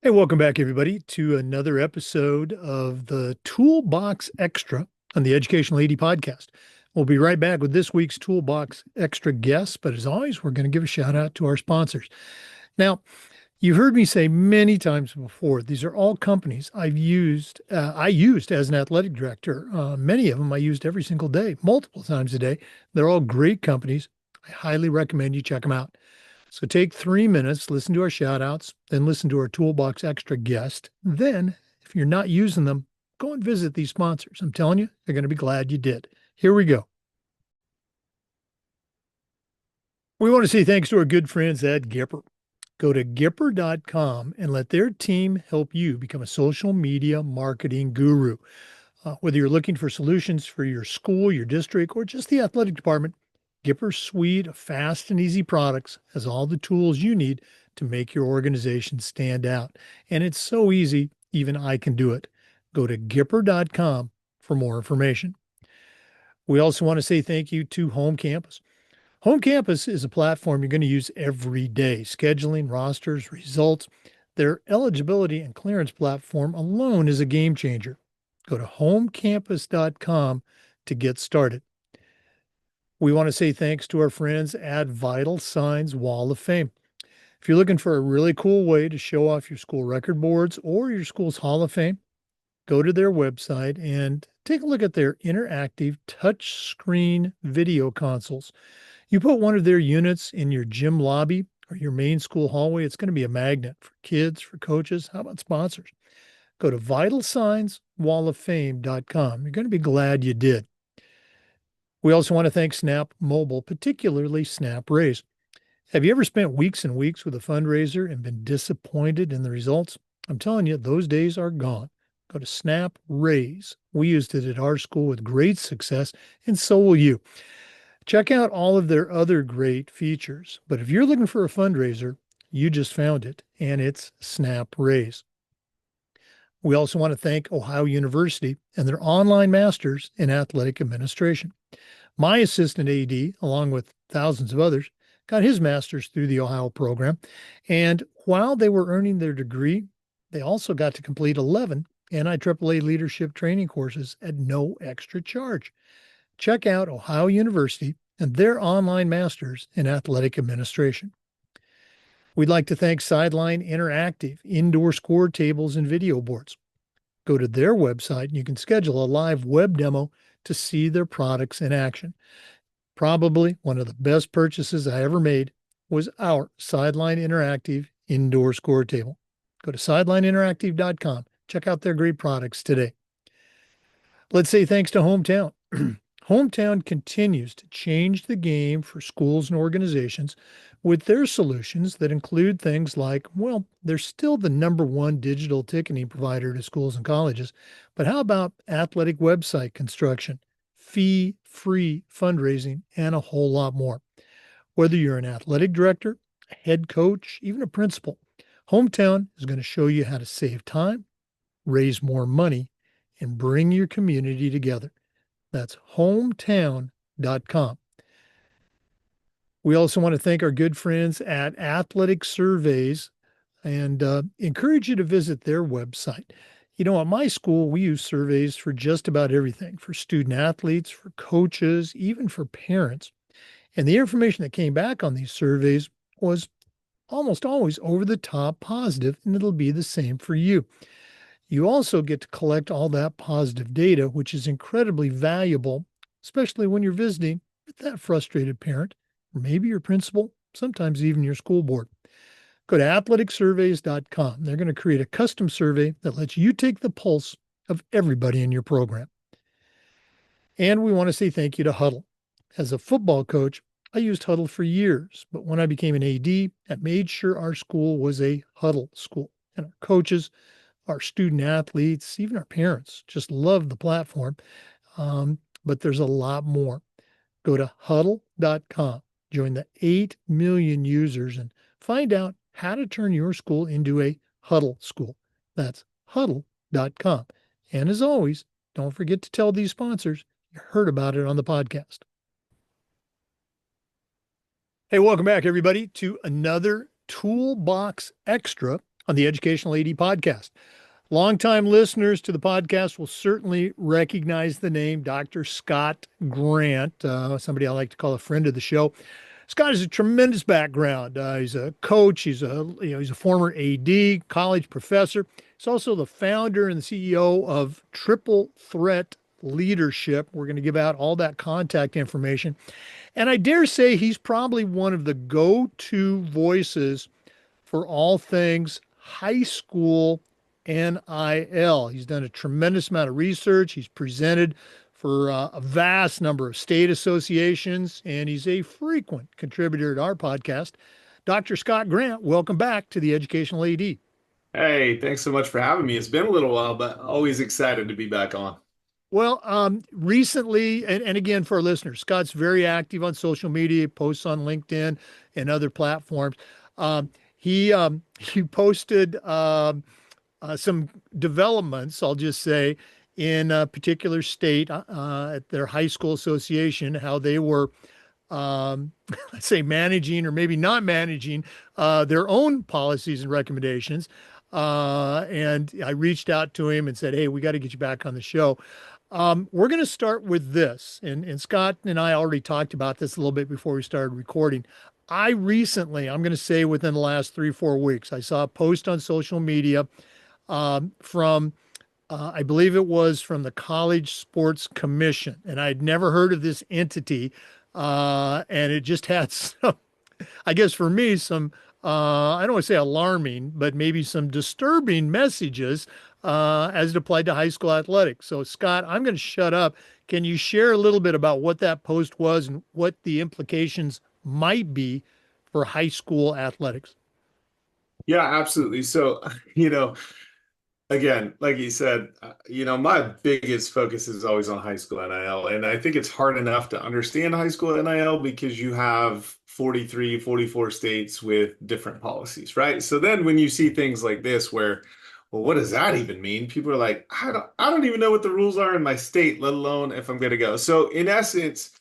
Hey, welcome back, everybody, to another episode of the Toolbox Extra on the Educational AD podcast. We'll be right back with this week's Toolbox Extra guests, but as always, we're going to give a shout out to our sponsors. Now, you've heard me say many times before, these are all companies I used as an athletic director. Many of them I used every single day, multiple times a day. They're all great companies. I highly recommend you check them out. So take 3 minutes, listen to our shout outs, then listen to our Toolbox Extra guest. Then, if you're not using them, go and visit these sponsors. I'm telling you, they're going to be glad you did. Here we go. We want to say thanks to our good friends at Gipper. Go to Gipper.com and let their team help you become a social media marketing guru. Whether you're looking for solutions for your school, your district, or just the athletic department, Gipper's suite of fast and easy products has all the tools you need to make your organization stand out. And it's so easy, even I can do it. Go to Gipper.com for more information. We also want to say thank you to Home Campus. Home Campus is a platform you're going to use every day, scheduling, rosters, results. Their eligibility and clearance platform alone is a game changer. Go to homecampus.com to get started. We want to say thanks to our friends at Vital Signs Wall of Fame. If you're looking for a really cool way to show off your school record boards or your school's Hall of Fame, go to their website and take a look at their interactive touchscreen video consoles. You put one of their units in your gym lobby or your main school hallway, it's going to be a magnet for kids, for coaches. How about sponsors? Go to vitalsignswalloffame.com. You're going to be glad you did. We also want to thank Snap Mobile, particularly Snap Raise. Have you ever spent weeks and weeks with a fundraiser and been disappointed in the results? I'm telling you, those days are gone. Go to Snap Raise. We used it at our school with great success, and so will you. Check out all of their other great features. But if you're looking for a fundraiser, you just found it, and it's Snap Raise. We also want to thank Ohio University and their online masters in athletic administration. My assistant AD, along with thousands of others, got his master's through the Ohio program. And while they were earning their degree, they also got to complete 11 NIAAA leadership training courses at no extra charge. Check out Ohio University and their online masters in athletic administration. We'd like to thank Sideline Interactive indoor score tables and video boards. Go to their website and you can schedule a live web demo to see their products in action. Probably one of the best purchases I ever made was our Sideline Interactive indoor score table. Go to sidelineinteractive.com. Check out their great products today. Let's say thanks to Hometown. Hometown continues to change the game for schools and organizations with their solutions that include things like, well, they're still the number one digital ticketing provider to schools and colleges, but how about athletic website construction, fee-free fundraising, and a whole lot more? Whether you're an athletic director, a head coach, even a principal, Hometown is going to show you how to save time, raise more money, and bring your community together. That's hometown.com. We also want to thank our good friends at Athletic Surveys and encourage you to visit their website. You know, at my school, we use surveys for just about everything for student athletes, for coaches, even for parents. And the information that came back on these surveys was almost always over the top positive, and it'll be the same for you. You also get to collect all that positive data, which is incredibly valuable, especially when you're visiting with that frustrated parent, or maybe your principal, sometimes even your school board. Go to athleticsurveys.com. They're going to create a custom survey that lets you take the pulse of everybody in your program. And we want to say thank you to Huddle. As a football coach, I used Huddle for years, but when I became an AD, I made sure our school was a Huddle school, and our coaches, our student athletes, even our parents just love the platform. But there's a lot more. Go to huddle.com, join the 8 million users, and find out how to turn your school into a Huddle school. That's huddle.com. And as always, don't forget to tell these sponsors you heard about it on the podcast. Hey, welcome back, everybody, to another Toolbox Extra on the Educational AD podcast. Longtime listeners to the podcast will certainly recognize the name Dr. Scott Grant, somebody I like to call a friend of the show. Scott has a tremendous background. He's a coach. He's a former AD, college professor. He's also the founder and the CEO of Triple Threat Leadership. We're going to give out all that contact information. And I dare say he's probably one of the go-to voices for all things high school NIL. He's done a tremendous amount of research. He's presented for a vast number of state associations, and he's a frequent contributor to our podcast. Dr. Scott Grant, welcome back to the Educational AD. Hey, thanks so much for having me. It's been a little while, but always excited to be back on. Well, recently, and again for our listeners, Scott's very active on social media, posts on LinkedIn and other platforms. He posted some developments, I'll just say, in a particular state at their high school association, how they were, let's say, managing or maybe not managing their own policies and recommendations. And I reached out to him and said, hey, we got to get you back on the show. We're going to start with this. And Scott and I already talked about this a little bit before we started recording. I recently, I'm going to say within the last 3 or 4 weeks, I saw a post on social media from, I believe it was from the College Sports Commission. And I'd never heard of this entity. And it just had some, I guess for me, some, I don't want to say alarming, but maybe some disturbing messages as it applied to high school athletics. So, Scott, I'm going to shut up. Can you share a little bit about what that post was and what the implications might be for high school athletics? Yeah, absolutely. So, you know, again, like you said, my biggest focus is always on high school NIL. And I think it's hard enough to understand high school NIL because you have 43, 44 states with different policies, right? So then when you see things like this where, well, what does that even mean? People are like, I don't even know what the rules are in my state, let alone if I'm going to go. So in essence,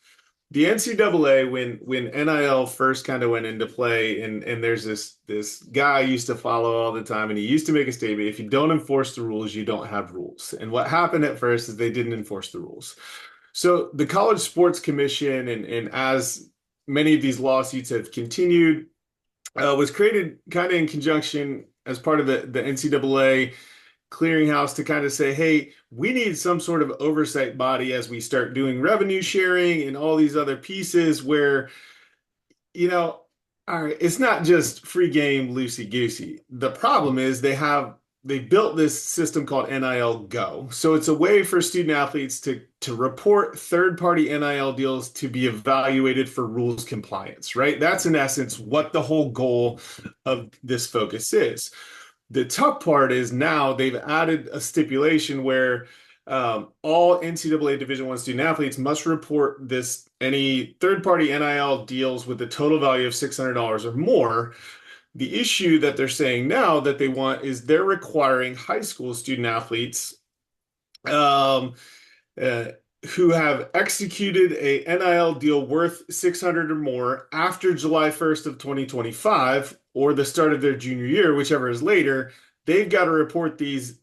the NCAA, when NIL first kind of went into play, and there's this guy I used to follow all the time, and he used to make a statement: if you don't enforce the rules, you don't have rules. And what happened at first is they didn't enforce the rules. So the College Sports Commission, and as many of these lawsuits have continued, was created kind of in conjunction as part of the NCAA clearinghouse to kind of say, hey, we need some sort of oversight body as we start doing revenue sharing and all these other pieces where, you know, all right, it's not just free game, loosey goosey. The problem is they built this system called NIL Go. So it's a way for student athletes to report third-party NIL deals to be evaluated for rules compliance, right? That's in essence what the whole goal of this focus is. The tough part is now they've added a stipulation where all NCAA Division I student athletes must report any third-party NIL deals with a total value of $600 or more. The issue that they're saying now that they want is they're requiring high school student athletes um, uh, who have executed a NIL deal worth 600 or more after July 1st of 2025 or the start of their junior year, whichever is later, they've got to report these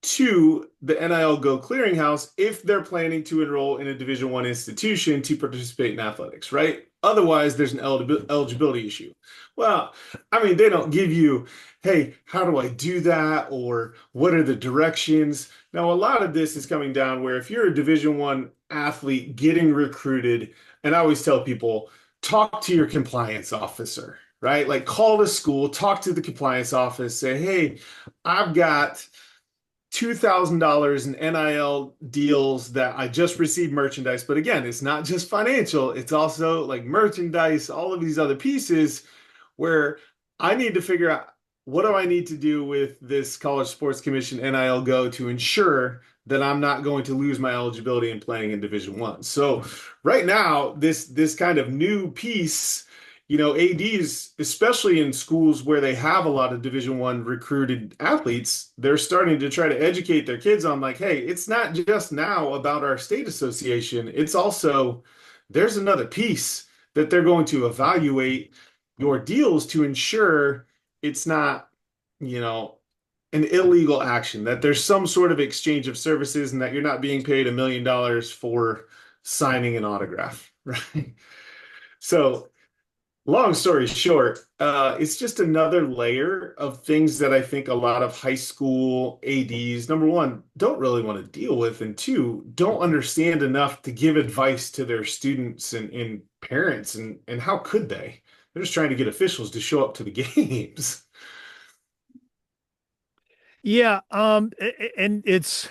to the NIL Go Clearinghouse if they're planning to enroll in a Division I institution to participate in athletics, right? Otherwise, there's an eligibility issue. Well, I mean, they don't give you, hey, how do I do that? Or what are the directions? Now, a lot of this is coming down where if you're a Division I athlete getting recruited, and I always tell people, talk to your compliance officer, right? Like call the school, talk to the compliance office, say, hey, I've got $2,000 in NIL deals that I just received merchandise. But again, it's not just financial, it's also like merchandise, all of these other pieces where I need to figure out what do I need to do with this College Sports Commission NIL Go to ensure that I'm not going to lose my eligibility in playing in Division I. So right now, this kind of new piece, ADs, especially in schools where they have a lot of Division I recruited athletes, they're starting to try to educate their kids on like, hey, it's not just now about our state association. It's also, there's another piece that they're going to evaluate your deals to ensure it's not you know, an illegal action, that there's some sort of exchange of services and that you're not being paid $1 million for signing an autograph, right? So, long story short, it's just another layer of things that I think a lot of high school ADs, number one, don't really want to deal with, and two, don't understand enough to give advice to their students and parents, and how could they? They're just trying to get officials to show up to the games. Yeah, and it's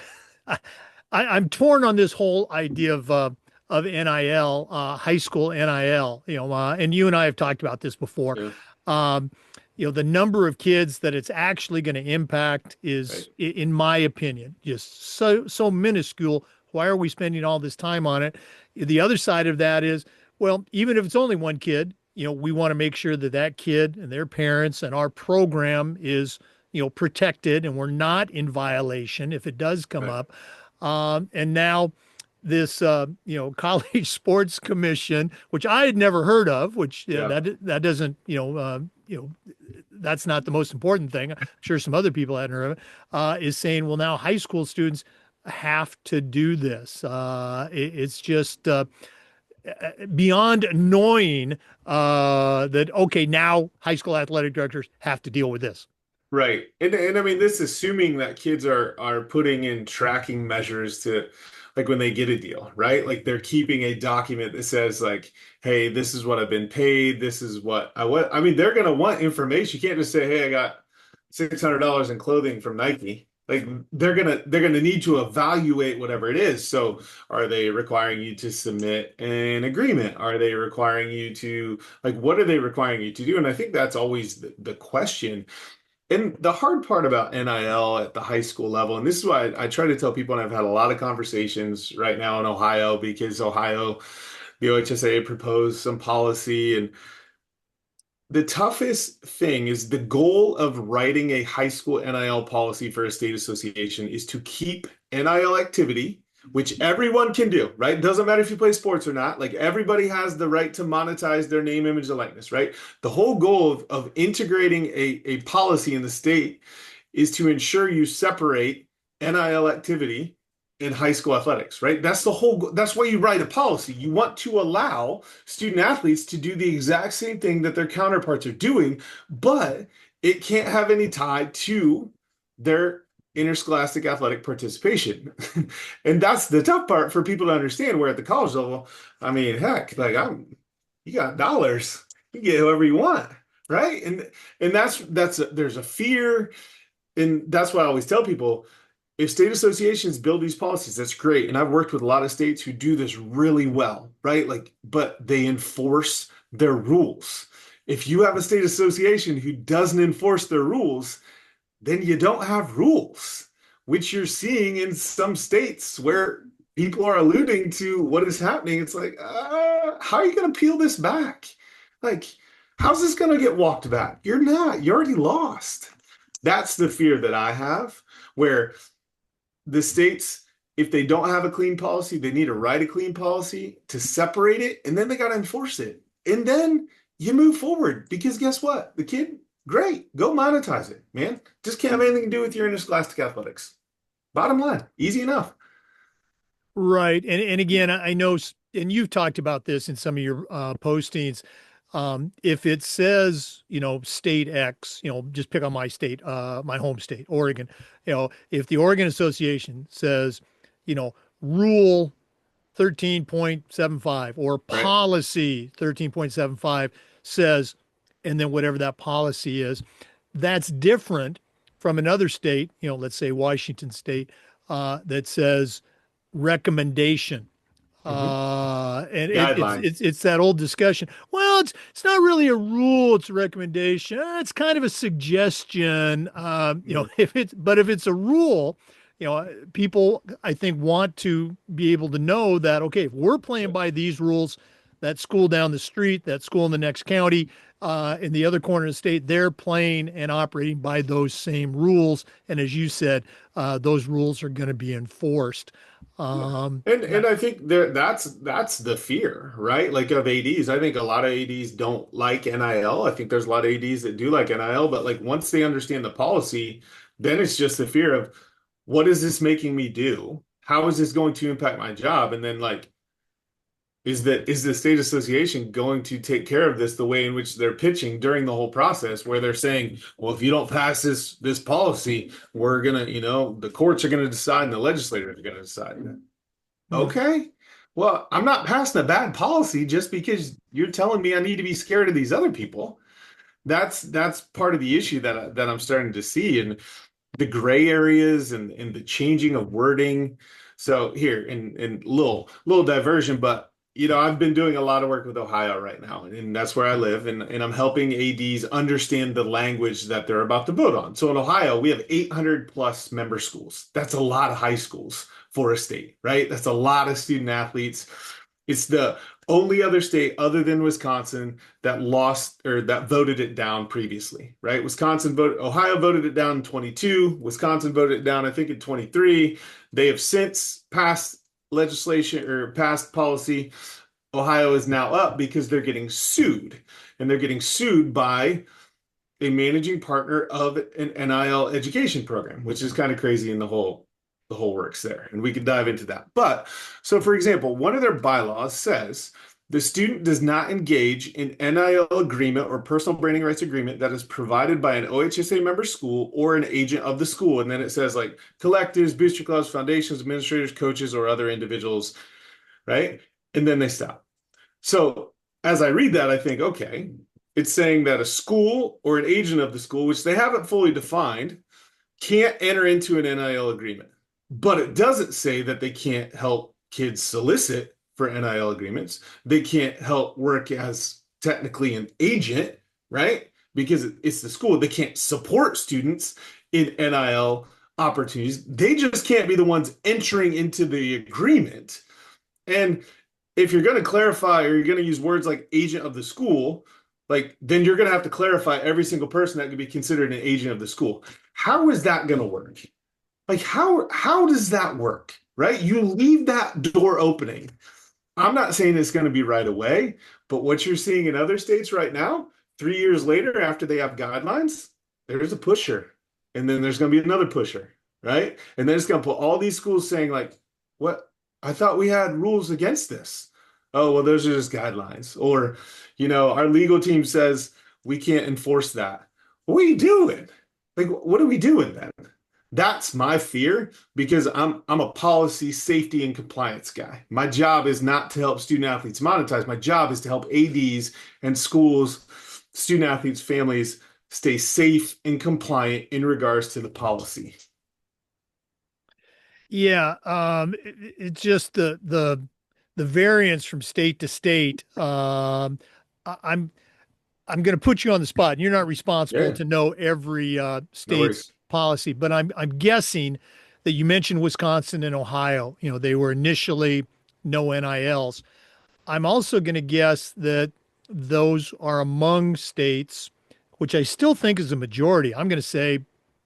I'm torn on this whole idea of NIL, high school NIL. And you and I have talked about this before. Yeah, Um, the number of kids that it's actually going to impact right. is, in my opinion, just so minuscule. Why are we spending all this time on it? The other side of that is, well, even if it's only one kid, we want to make sure that that kid and their parents and our program is protected and we're not in violation if it does come Right. up. And now this, college sports commission, which I had never heard of, which Yeah. that doesn't, that's not the most important thing. I'm sure some other people hadn't heard of it, is saying, well, now high school students have to do this. It's just beyond annoying that, okay, now high school athletic directors have to deal with this. Right. And I mean this assuming that kids are putting in tracking measures to like when they get a deal, right? Like they're keeping a document that says like, hey, this is what I've been paid, this is what I mean, they're gonna want information. You can't just say, hey, I got $600 in clothing from Nike. Like they're gonna need to evaluate whatever it is. So are they requiring you to submit an agreement? Are they requiring you to like what are they requiring you to do? And I think that's always the question. And the hard part about NIL at the high school level, and this is why I try to tell people, and I've had a lot of conversations right now in Ohio because Ohio, the OHSA proposed some policy, and the toughest thing is the goal of writing a high school NIL policy for a state association is to keep NIL activity, which everyone can do, right? Doesn't matter if you play sports or not. Like everybody has the right to monetize their name, image, and likeness, right? The whole goal of integrating a policy in the state is to ensure you separate NIL activity in high school athletics, right? That's why you write a policy. You want to allow student athletes to do the exact same thing that their counterparts are doing, but it can't have any tie to their interscholastic athletic participation. And that's the tough part for people to understand, where at the college level, I mean, heck, like you got dollars, you get whoever you want, right? And there's a fear, and that's why I always tell people, if state associations build these policies, that's great. And I've worked with a lot of states who do this really well, right? Like, but they enforce their rules. If you have a state association who doesn't enforce their rules, then you don't have rules, which you're seeing in some states where people are alluding to what is happening. It's like, how are you going to peel this back? Like, how's this going to get walked back? You're not. You already lost. That's the fear that I have, where the states, if they don't have a clean policy, they need to write a clean policy to separate it, and then they got to enforce it. And then you move forward because guess what? The kid, great, go monetize it, man. Just can't have anything to do with your interscholastic athletics. Bottom line, easy enough. Right. And again, I know, and you've talked about this in some of your postings. If it says, state X, just pick on my state, my home state, Oregon, if the Oregon Association says, rule 13.75 or Right. policy 13.75 says, and then whatever that policy is, that's different from another state, let's say Washington State, that says recommendation. Mm-hmm. And Guideline. it's that old discussion. Well, it's not really a rule; it's a recommendation. It's kind of a suggestion. Mm-hmm. If it's a rule, people I think want to be able to know that, okay, if we're playing Yep. by these rules, that school down the street, that school in the next county, in the other corner of the state, they're playing and operating by those same rules. And as you said, those rules are going to be enforced. Yeah. Um, And I think that's the fear, right? Like of ADs. I think a lot of ADs don't like NIL. I think there's a lot of ADs that do like NIL, but like once they understand the policy, then it's just the fear of what is this making me do? How is this going to impact my job? And then like is the state association going to take care of this the way in which they're pitching during the whole process, where they're saying, well, if you don't pass this policy, we're gonna, the courts are gonna decide and the legislators are gonna decide. hmm. Okay. Well, I'm not passing a bad policy just because you're telling me I need to be scared of these other people. That's part of the issue that I'm starting to see, and the gray areas and the changing of wording. So here, in little diversion, but I've been doing a lot of work with Ohio right now, and that's where I live, and I'm helping ADs understand the language that they're about to vote on. So in Ohio, we have 800 plus member schools. That's a lot of high schools for a state, right? That's a lot of student athletes. It's the only other state other than Wisconsin that lost or that voted it down previously, right? Ohio voted it down in 22. Wisconsin voted it down, I think, in 23. They have since passed legislation or passed policy. Ohio is now up because they're getting sued, and they're getting sued by a managing partner of an NIL education program, which is kind of crazy in the whole works there. And we can dive into that. But so for example, one of their bylaws says the student does not engage in NIL agreement or personal branding rights agreement that is provided by an OHSA member school or an agent of the school. And then it says like collectives, booster clubs, foundations, administrators, coaches, or other individuals, right? And then they stop. So as I read that, I think, okay, it's saying that a school or an agent of the school, which they haven't fully defined, can't enter into an NIL agreement. But it doesn't say that they can't help kids solicit for NIL agreements. They can't help work as technically an agent, right? Because it's the school. They can't support students in NIL opportunities. They just can't be the ones entering into the agreement. And if you're going to clarify or you're going to use words like agent of the school, like then you're going to have to clarify every single person that could be considered an agent of the school. How is that going to work? Like how does that work? Right? You leave that door opening. I'm not saying it's going to be right away, but what you're seeing in other states right now, 3 years later, after they have guidelines, there's a pusher. And then there's going to be another pusher, right? And then it's going to put all these schools saying, like, what? I thought we had rules against this. Oh, well, those are just guidelines. Or, our legal team says we can't enforce that. What are you doing? Like, what are we doing then? That's my fear because I'm a policy, safety, and compliance guy. My job is not to help student athletes monetize. My job is to help ADs and schools, student athletes, families stay safe and compliant in regards to the policy. Yeah, it's just the variance from state to state. I- I'm I'm going to put you on the spot. You're not responsible Yeah, to know every no state's worries. policy, but I'm guessing that you mentioned Wisconsin and Ohio. They were initially no NILs. I'm also going to guess that those are among states, which I still think is a majority. I'm going to say,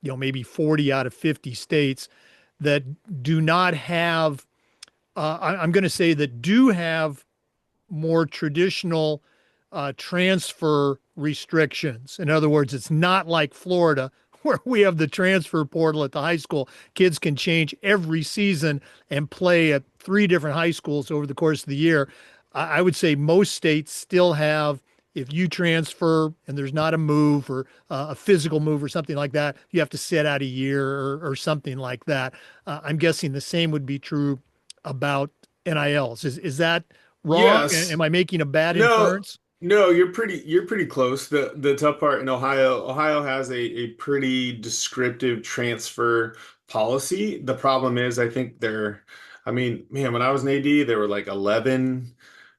maybe 40 out of 50 states that do not have, I'm going to say that do have more traditional transfer restrictions. In other words, it's not like Florida where we have the transfer portal at the high school. Kids can change every season and play at three different high schools over the course of the year. I would say most states still have, if you transfer and there's not a move or a physical move or something like that, you have to sit out a year or something like that. I'm guessing the same would be true about NILs. Is that wrong? Yes. Am I making a bad No, inference? no, you're pretty close. The tough part in Ohio has a pretty descriptive transfer policy. The problem is I think I mean, man, when I was an AD, there were like 11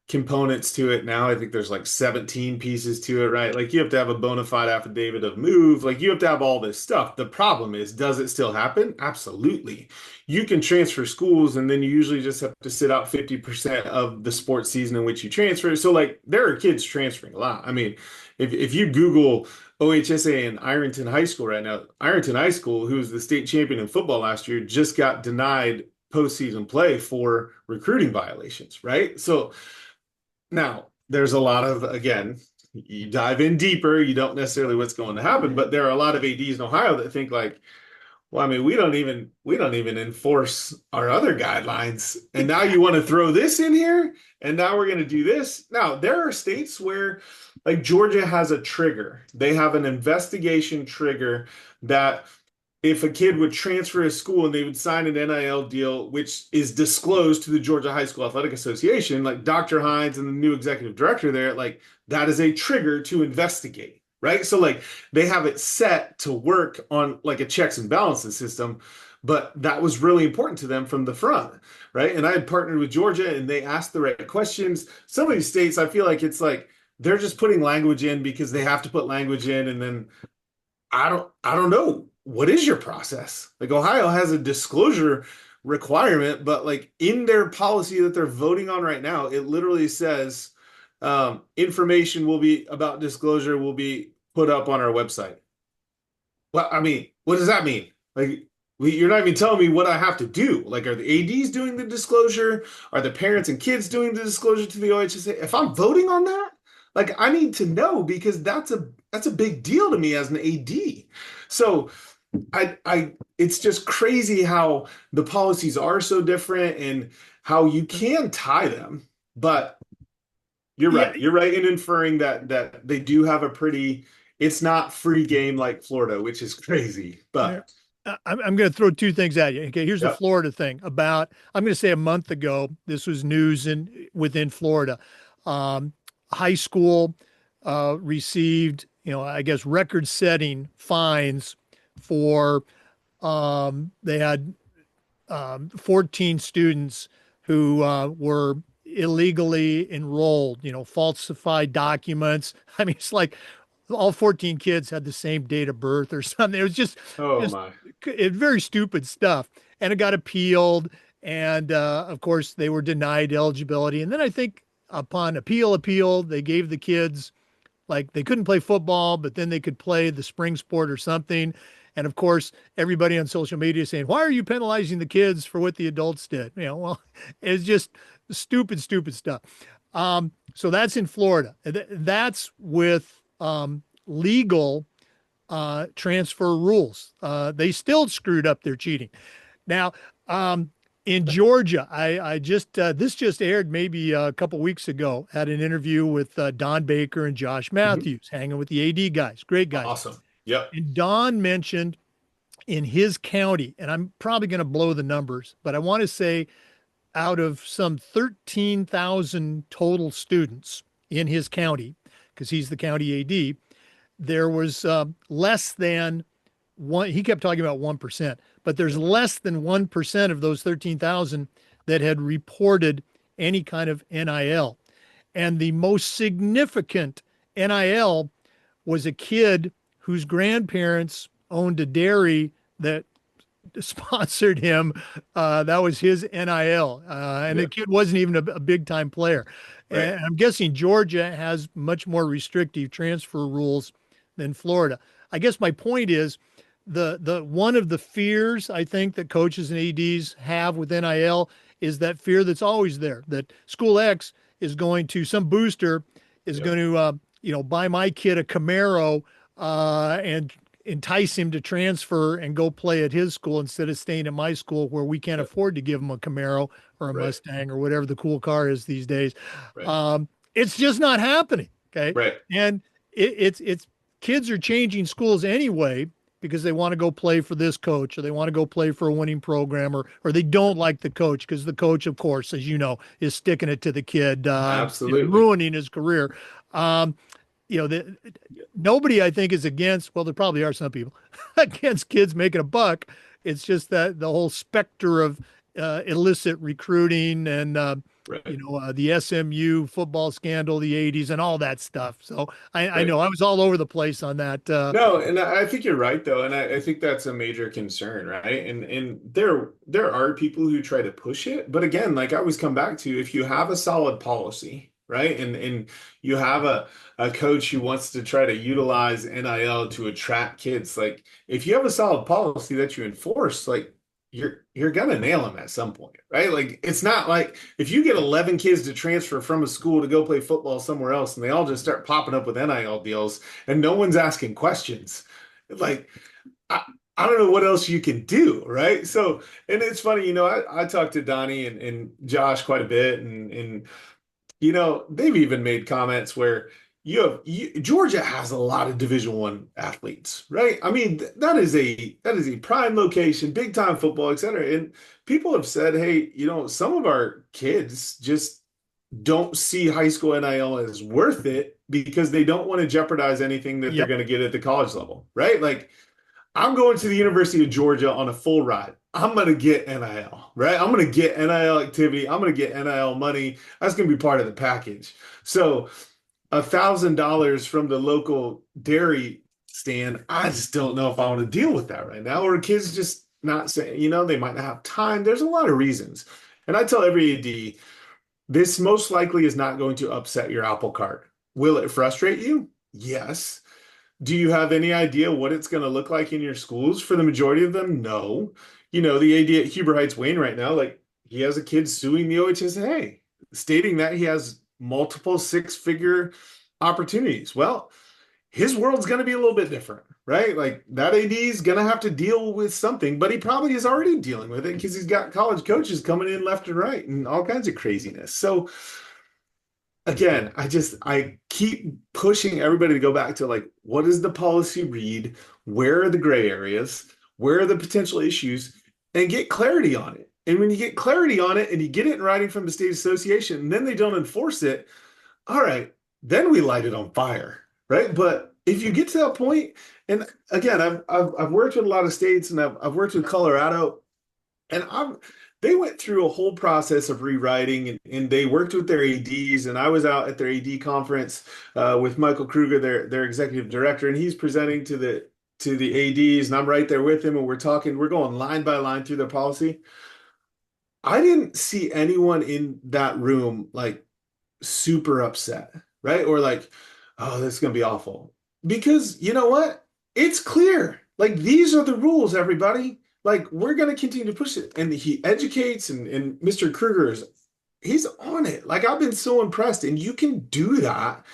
components to it. Now I think there's like 17 pieces to it, right? Like you have to have a bona fide affidavit of move, like you have to have all this stuff. The problem is, does it still happen? Absolutely. You can transfer schools and then you usually just have to sit out 50% of the sports season in which you transfer. So like there are kids transferring a lot. I mean, if you Google OHSA in Ironton High School right now, Ironton High School, who was the state champion in football last year, just got denied postseason play for recruiting violations, right? So now there's a lot of, again, you dive in deeper, you don't necessarily what's going to happen, but there are a lot of ADs in Ohio that think like, well, I mean, we don't even enforce our other guidelines. And now you want to throw this in here, and now we're going to do this. Now, there are states where like Georgia has a trigger. They have an investigation trigger that if a kid would transfer a school and they would sign an NIL deal, which is disclosed to the Georgia High School Athletic Association, like Dr. Hines and the new executive director there, like that is a trigger to investigate, right? So like they have it set to work on like a checks and balances system, but that was really important to them from the front, right? And I had partnered with Georgia and they asked the right questions. Some of these states, I feel like it's like they're just putting language in because they have to put language in, and then I don't know. What is your process? Like Ohio has a disclosure requirement, but like in their policy that they're voting on right now, it literally says information will be about disclosure will be put up on our website. Well, I mean, what does that mean? Like you're not even telling me what I have to do. Like, are the ADs doing the disclosure? Are the parents and kids doing the disclosure to the OHSA? If I'm voting on that, like I need to know because that's a big deal to me as an AD. So it's just crazy how the policies are so different and how you can tie them. But you're Yeah, right. You're right in inferring that they do have a pretty, it's not free game like Florida, which is crazy. yeah. But I'm going to throw two things at you. Okay, here's the yep. Florida thing. I'm going to say a month ago, this was news within Florida. Um, High school received, I guess record-setting fines for they had 14 students who were illegally enrolled, falsified documents. I mean, it's like all 14 kids had the same date of birth or something. It was Oh just my. very stupid stuff. And it got appealed. And of course, they were denied eligibility. And then I think upon appeal, they gave the kids like they couldn't play football, but then they could play the spring sport or something. And of course, everybody on social media saying, "Why are you penalizing the kids for what the adults did?" Well, it's just stupid, stupid stuff. So that's in Florida. That's with legal transfer rules. They still screwed up their cheating. Now, in Georgia, I just this just aired maybe a couple weeks ago. Had an interview with Don Baker and Josh Mhm. Matthews, hanging with the AD guys, great guys. Awesome. Yep. And Don mentioned in his county, and I'm probably going to blow the numbers, but I want to say out of some 13,000 total students in his county, because he's the county AD, there was less than one. He kept talking about 1%, but there's less than 1% of those 13,000 that had reported any kind of NIL. And the most significant NIL was a kid whose grandparents owned a dairy that sponsored him. That was his NIL. And the Yep. kid wasn't even a big time player. Right. And I'm guessing Georgia has much more restrictive transfer rules than Florida. I guess my point is the one of the fears I think that coaches and ADs have with NIL is that fear that's always there that school X is going to some booster is Yep. going to buy my kid a Camaro and entice him to transfer and go play at his school instead of staying at my school where we can't Yep. afford to give him a Camaro or a Right. Mustang or whatever the cool car is these days. Right. It's just not happening. Okay. Right. And it's kids are changing schools anyway because they want to go play for this coach or they want to go play for a winning program or they don't like the coach because the coach, of course, as you know, is sticking it to the kid, Absolutely. ruining his career. Um, Nobody I think is against, well, there probably are some people against kids making a buck. It's just that the whole specter of illicit recruiting and Right. the SMU football scandal, the '80s, and all that stuff. So I Right. know I was all over the place on that. No, and I think you're right though, and I think that's a major concern, right? And there are people who try to push it, but again, like I always come back to, if you have a solid policy, right, and you have a coach who wants to try to utilize NIL to attract kids, like if you have a solid policy that you enforce, like you're gonna nail them at some point, right? Like it's not like if you get 11 kids to transfer from a school to go play football somewhere else and they all just start popping up with NIL deals and no one's asking questions. Like I, I don't know what else you can do, right? So, and it's funny, I talked to Donnie and Josh quite a bit, and they've even made comments where Georgia has a lot of Division I athletes, right? I mean, that is a prime location, big time football, et cetera. And people have said, hey, some of our kids just don't see high school NIL as worth it because they don't want to jeopardize anything that they're Yep. going to get at the college level, right? Like I'm going to the University of Georgia on a full ride. I'm going to get NIL, right? I'm going to get NIL activity. I'm going to get NIL money. That's going to be part of the package. So $1,000 from the local dairy stand, I just don't know if I want to deal with that right now. Or kids just not saying, they might not have time. There's a lot of reasons. And I tell every AD, this most likely is not going to upset your apple cart. Will it frustrate you? Yes. Do you have any idea what it's going to look like in your schools? For the majority of them, no. The AD at Huber Heights Wayne right now, like he has a kid suing the OHSAA, stating that he has multiple six-figure opportunities. Well, his world's going to be a little bit different, right? Like that AD is going to have to deal with something, but he probably is already dealing with it because he's got college coaches coming in left and right and all kinds of craziness. So again, I keep pushing everybody to go back to like, what does the policy read? Where are the gray areas? Where are the potential issues? And get clarity on it. And when you get clarity on it and you get it in writing from the state association, and then they don't enforce it, all right, then we light it on fire, right? But if you get to that point, and again, I've worked with a lot of states, and I've worked with Colorado, and they went through a whole process of rewriting, and they worked with their ADs. And I was out at their AD conference with Michael Kruger, their executive director, and he's presenting to the ADs, and I'm right there with him, and we're going line by line through the policy. I didn't see anyone in that room like super upset, right? Or like, oh, this is gonna be awful. Because you know what? It's clear. Like these are the rules, everybody. Like we're gonna continue to push it. And he educates and Mr. Kruger he's on it. Like I've been so impressed. And you can do that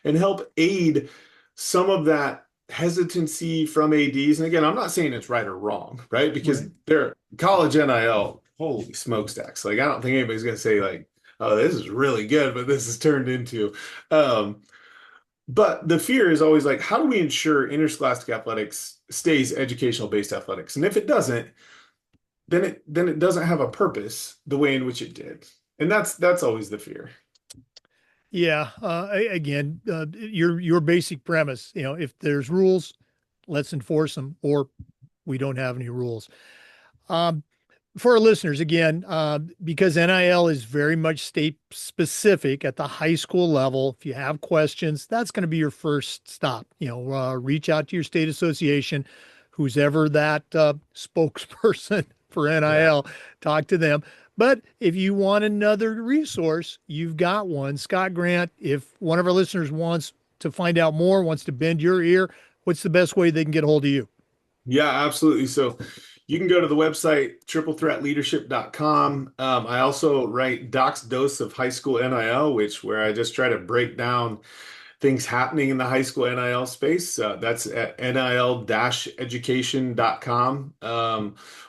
and help aid some of that hesitancy from ADs. And again, I'm not saying it's right or wrong, right? Because Right. they're college NIL, holy smokestacks. Like I don't think anybody's gonna say like, oh, this is really good, but this has turned into. Um, but the fear is always like, how do we ensure interscholastic athletics stays educational based athletics? And if it doesn't, then it doesn't have a purpose the way in which it did. And that's always the fear. Yeah. Again, your basic premise, if there's rules, let's enforce them, or we don't have any rules. Um, for our listeners, again, because NIL is very much state specific at the high school level, if you have questions, that's going to be your first stop. Reach out to your state association, who's ever that spokesperson for Yeah. NIL, talk to them. But if you want another resource, you've got one. Scott Grant, if one of our listeners wants to find out more, wants to bend your ear, what's the best way they can get a hold of you? Yeah, absolutely. So you can go to the website, triplethreatleadership.com. I also write Doc's Dose of High School NIL, where I just try to break down things happening in the high school NIL space. That's at nil-education.com.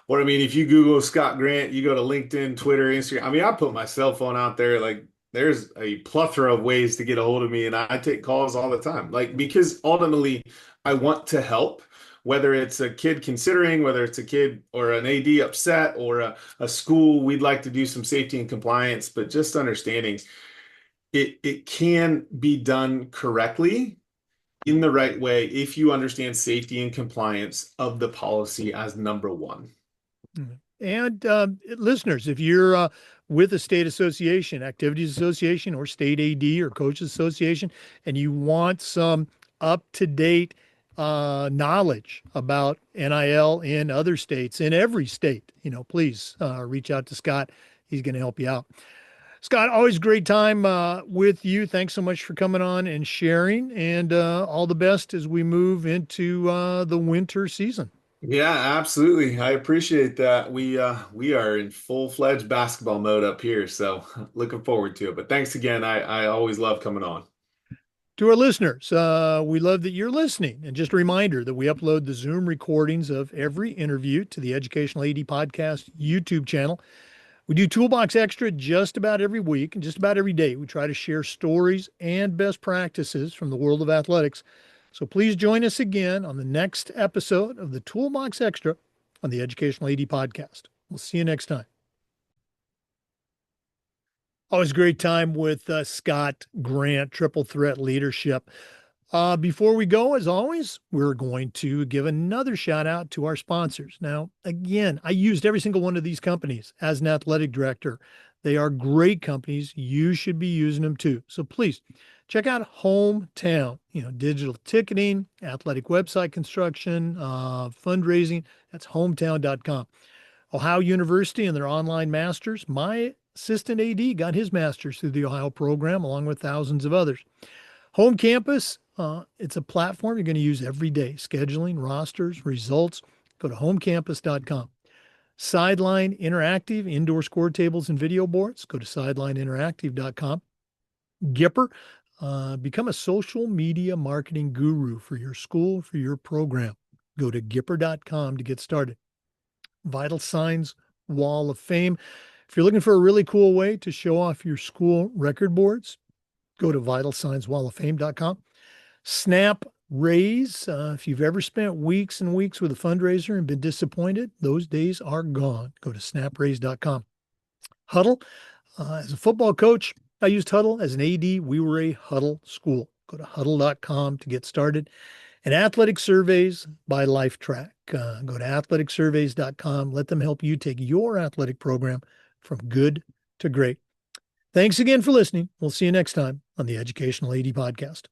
What I mean, if you Google Scott Grant, you go to LinkedIn, Twitter, Instagram. I mean, I put my cell phone out there. Like, there's a plethora of ways to get a hold of me, and I take calls all the time. Like, because ultimately, I want to help. Whether it's a kid considering, whether it's a kid or an AD upset, or a school, we'd like to do some safety and compliance, but just understanding it can be done correctly in the right way if you understand safety and compliance of the policy as number one. And listeners, if you're with a state association, activities association, or state AD or coaches association, and you want some up to date knowledge about NIL in other states, in every state, please reach out to Scott. He's going to help you out. Scott, always great time with you. Thanks so much for coming on and sharing, and all the best as we move into the winter season. Yeah, absolutely. I appreciate that. We are in full-fledged basketball mode up here, so looking forward to it. But thanks again. I always love coming on. To our listeners, we love that you're listening. And just a reminder that we upload the Zoom recordings of every interview to the Educational AD Podcast YouTube channel. We do Toolbox Extra just about every week and just about every day. We try to share stories and best practices from the world of athletics. So please join us again on the next episode of the Toolbox Extra on the Educational AD Podcast. We'll see you next time. Always a great time with Scott Grant, Triple Threat Leadership. Before we go, as always, we're going to give another shout out to our sponsors. Now, again, I used every single one of these companies as an athletic director. They are great companies. You should be using them too. So please check out Hometown, digital ticketing, athletic website construction, fundraising. That's hometown.com. Ohio University and their online masters. My assistant AD got his master's through the Ohio program, along with thousands of others. Home Campus, it's a platform you're going to use every day. Scheduling, rosters, results. Go to homecampus.com. Sideline Interactive, indoor score tables and video boards. Go to sidelineinteractive.com. Gipper, become a social media marketing guru for your school, for your program. Go to gipper.com to get started. Vital Signs Wall of Fame. If you're looking for a really cool way to show off your school record boards, go to vitalsignswalloffame.com. Snap Raise. If you've ever spent weeks and weeks with a fundraiser and been disappointed, those days are gone. Go to snapraise.com. Huddle. As a football coach, I used Huddle. As an AD, we were a Huddle school. Go to huddle.com to get started. And athletic surveys by LifeTrack. Go to athleticsurveys.com. Let them help you take your athletic program from good to great. Thanks again for listening. We'll see you next time on the Educational AD Podcast.